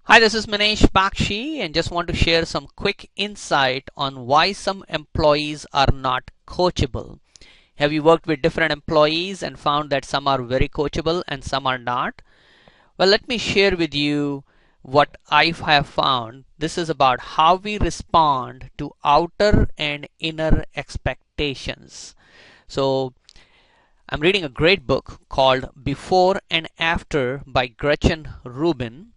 Hi, this is Manish Bakshi and just want to share some quick insight on why some employees are not coachable. Have you worked with different employees and found that some are very coachable and some are not? Well, let me share with you what I have found. This is about how we respond to outer and inner expectations. So, I'm reading a great book called Before and After by Gretchen Rubin.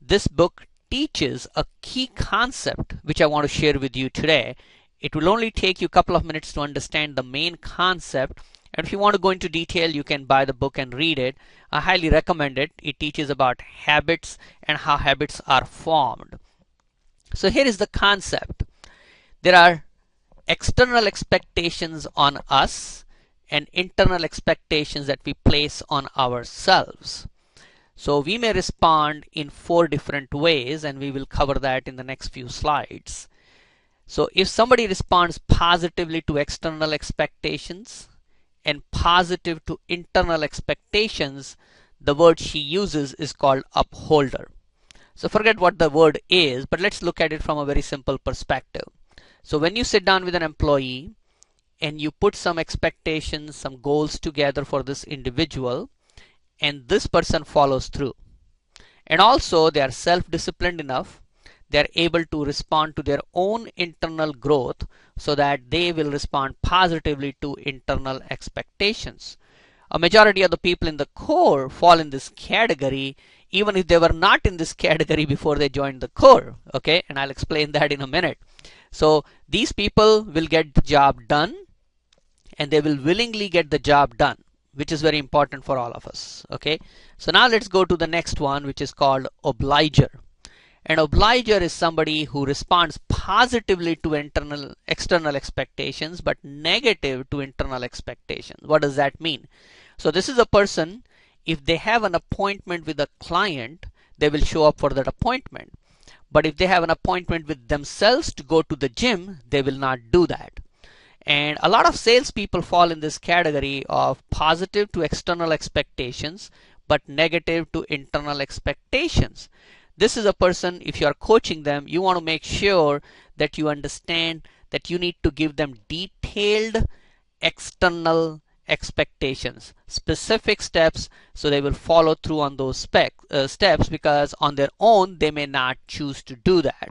This book teaches a key concept which I want to share with you today. It will only take you a couple of minutes to understand the main concept, and if you want to go into detail you can buy the book and read it. I highly recommend it. It teaches about habits and how habits are formed. So here is the concept. There are external expectations on us and internal expectations that we place on ourselves. So we may respond in 4 different ways, and we will cover that in the next few slides. So if somebody responds positively to external expectations and positive to internal expectations, the word she uses is called upholder. So forget what the word is, but let's look at it from a very simple perspective. So when you sit down with an employee and you put some expectations, some goals together for this individual, and this person follows through, and also they are self-disciplined enough, they are able to respond to their own internal growth so that they will respond positively to internal expectations. A majority of the people in the core fall in this category even if they were not in this category before they joined the core. Okay, and I'll explain that in a minute. So these people will get the job done and they will willingly get the job done, which is very important for all of us. Okay, so now let's go to the next one, which is called obliger. An obliger is somebody who responds positively to external expectations but negative to internal expectations. What does that mean? So this is a person, if they have an appointment with a client, they will show up for that appointment. But if they have an appointment with themselves to go to the gym, they will not do that. And a lot of salespeople fall in this category of positive to external expectations but negative to internal expectations. This is a person, if you are coaching them, you want to make sure that you understand that you need to give them detailed external expectations, specific steps, so they will follow through on those steps, because on their own they may not choose to do that.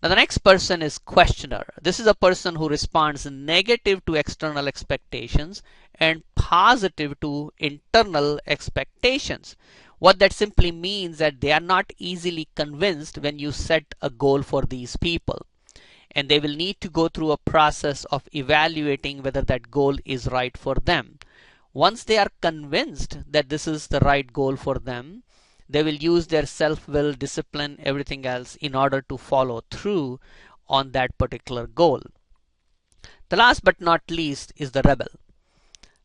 Now the next person is questioner. This is a person who responds negative to external expectations and positive to internal expectations. What that simply means that they are not easily convinced when you set a goal for these people, and they will need to go through a process of evaluating whether that goal is right for them. Once they are convinced that this is the right goal for them, they will use their self-will, discipline, everything else in order to follow through on that particular goal. The last but not least is the rebel.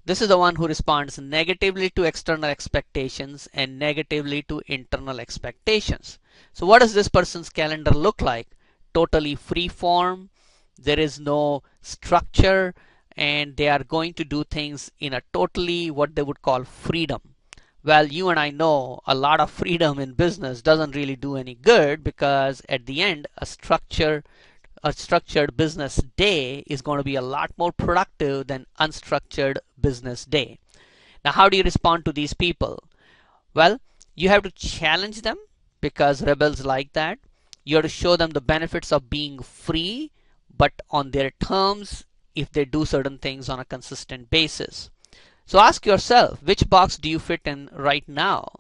This is the one who responds negatively to external expectations and negatively to internal expectations. So what does this person's calendar look like? Totally free form. There is no structure, and they are going to do things in a totally what they would call freedom. Well, you and I know a lot of freedom in business doesn't really do any good, because at the end a structured business day is going to be a lot more productive than unstructured business day. Now how do you respond to these people? Well, you have to challenge them, because rebels like that. You have to show them the benefits of being free but on their terms if they do certain things on a consistent basis. So ask yourself, which box do you fit in right now?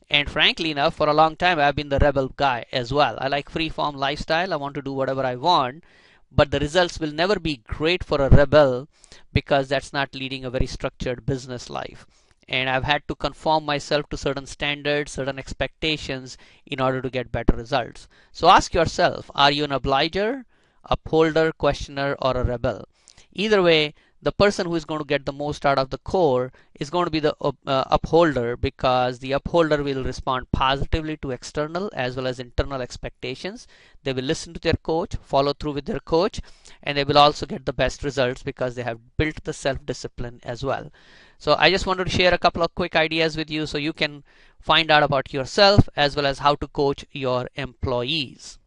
And frankly enough, for a long time I've been the rebel guy as well. I like free-form lifestyle. I want to do whatever I want, but the results will never be great for a rebel, because that's not leading a very structured business life. And I've had to conform myself to certain standards, certain expectations in order to get better results. So ask yourself, are you an obliger, upholder, questioner, or a rebel? Either way, the person who is going to get the most out of the core is going to be the upholder, because the upholder will respond positively to external as well as internal expectations. They will listen to their coach, follow through with their coach, and they will also get the best results because they have built the self-discipline as well. So I just wanted to share a couple of quick ideas with you so you can find out about yourself as well as how to coach your employees.